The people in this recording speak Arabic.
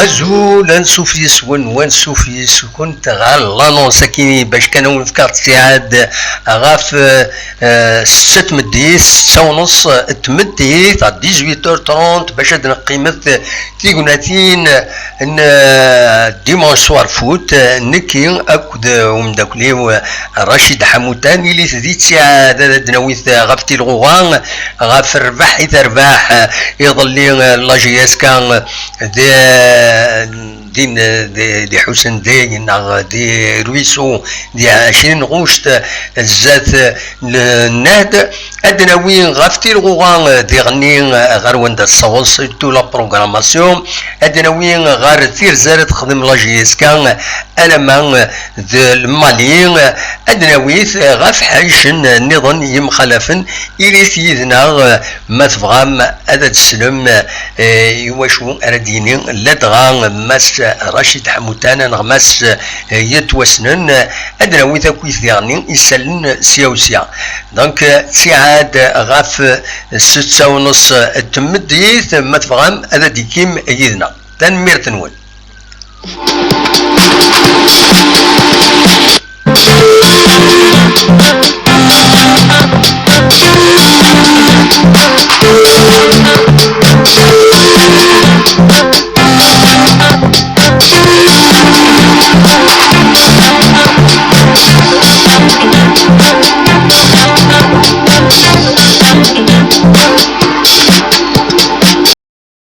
ازول انسوفيس ونسوفيس كنت غال لانونس كيني باش كانوا نفكر سعاد غاف 6 مديت 6 ونص تمديت 18h30 باش نقيمت تيغوناتين ان ديمون سوار فوت نكي اكد ومداكلي رشيد حموتاني اللي تدي سعاد دناويت غاف تيلغوغان غاف الرباح يترباح يظلي لاجياس كان دي حسن دي رويسو دي 20 غوشت الزات الناد ادنا وين غافتي الغوغان دي غني غير وند الصوص تو لا بروغراماسيون ادنا وين غير تير زارت تخدم لاجيس كان انا ما المالين ادنا ويث غاف حاجه النظام يمخالفن الى سيدنا ما تبغى هذا تسلم يواشو ارديني لا تغا ماس رشيد حموتانا نغماس يتوسنن ادنا ويث كويث يعني يسلن سياوسيا دونك سعاد غاف 6 ونص تمديث ما تبغى هذا ديكيم يدنا تنمير تنول